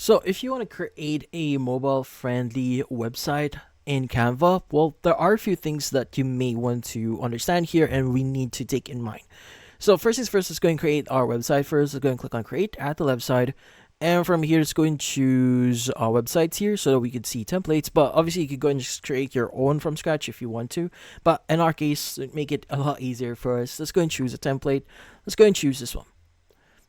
So if you want to create a mobile friendly website in Canva, well, there are a few things that you may want to understand here and we need to take in mind. So first things first, let's go and create our website first. Let's go and click on create at the left side. And from here, let's go and choose our websites here so that we could see templates. But obviously, you could go and just create your own from scratch if you want to. But in our case, make it a lot easier for us. Let's go and choose a template. Let's go and choose this one.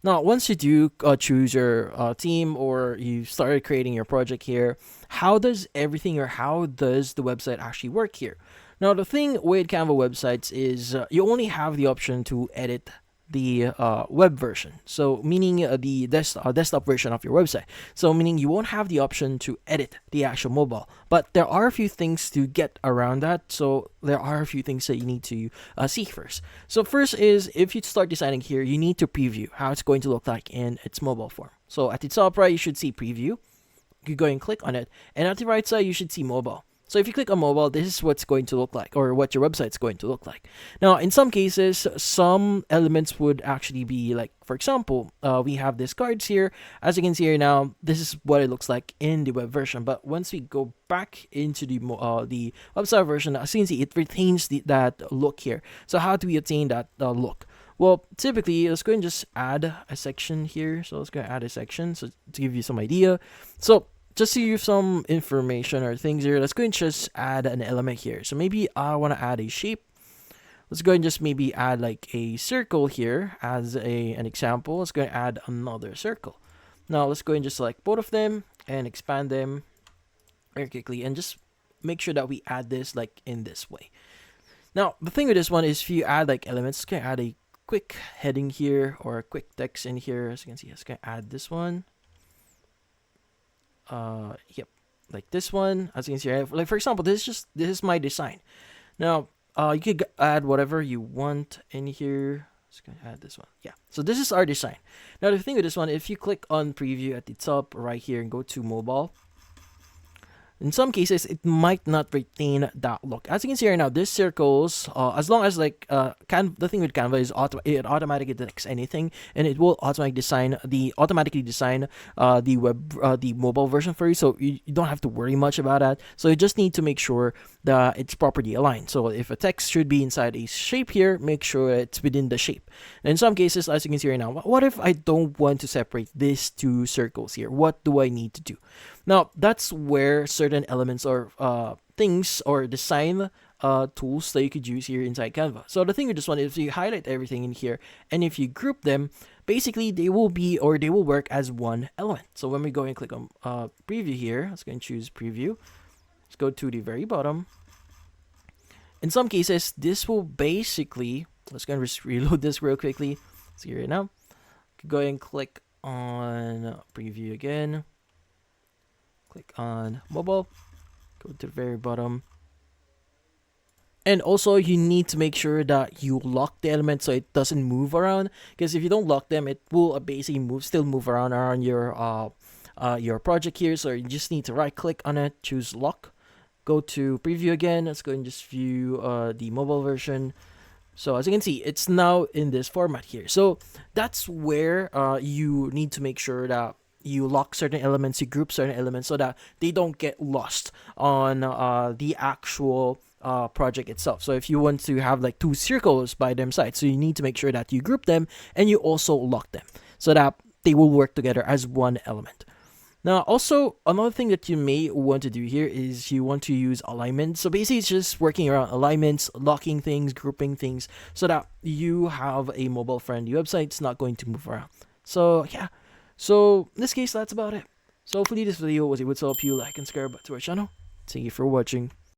Now, once you do choose your team or you started creating your project here, how does everything or how does the website actually work here? Now, the thing with Canva websites is you only have the option to edit the web version. So, meaning the desktop version of your website. So, meaning you won't have the option to edit the actual mobile. But there are a few things to get around that. So, there are a few things that you need to see first. So, first is if you start designing here, you need to preview how it's going to look like in its mobile form. So, at the top right, you should see preview. You go and click on it, and at the right side, you should see mobile. So if you click on mobile, this is what's going to look like, or what your website's going to look like. Now, in some cases, some elements would actually be like, for example, we have these cards here. As you can see here now, this is what it looks like in the web version. But once we go back into the website version, as you can see, it retains that look here. So how do we obtain that look? Well, typically, let's go and just add a section here. So let's go and add a section so to give you some idea. So just to give you some information or things here, let's go and just add an element here. So maybe I want to add a shape. Let's go and just maybe add like a circle here as an example. Let's go and add another circle. Now let's go and just select both of them and expand them very quickly and just make sure that we add this like in this way. Now the thing with this one is if you add like elements, let's go and add a quick heading here or a quick text in here. As you can see, let's go and add this one. Yep, like this one. As you can see, like for example, this is my design. Now you could add whatever you want in here. Let's go add this one. Yeah, so this is our design. Now the thing with this one, if you click on preview at the top right here and go to mobile, in some cases it might not retain that look. As you can see right now, this circles as long as like the thing with Canva is it automatically detects anything and it will automatically design the mobile version for you, so you don't have to worry much about that. So you just need to make sure that it's properly aligned. So if a text should be inside a shape here, make sure it's within the shape. And in some cases, as you can see right now, what if I don't want to separate these two circles here? What do I need to do? Now, that's where certain elements or things or design tools that you could use here inside Canva. So the thing with this one is if you highlight everything in here and if you group them, basically they will work as one element. So when we go and click on preview here, let's go and choose preview. Let's go to the very bottom. In some cases, this will basically, let's go and just reload this real quickly. See right now. Go and click on preview again. Click on mobile, go to the very bottom. And also you need to make sure that you lock the element so it doesn't move around, because if you don't lock them, it will basically still move around your project here. So you just need to right click on it, choose lock, go to preview again. Let's go and just view the mobile version. So as you can see, it's now in this format here. So that's where you need to make sure that you lock certain elements, you group certain elements so that they don't get lost on the actual project itself. So if you want to have like two circles by them sides, so you need to make sure that you group them and you also lock them so that they will work together as one element. Now, also, another thing that you may want to do here is you want to use alignment. So basically, it's just working around alignments, locking things, grouping things so that you have a mobile-friendly website. It's not going to move around. So, yeah. So in this case, that's about it. So hopefully this video was able to help you. Like and subscribe to our channel. Thank you for watching.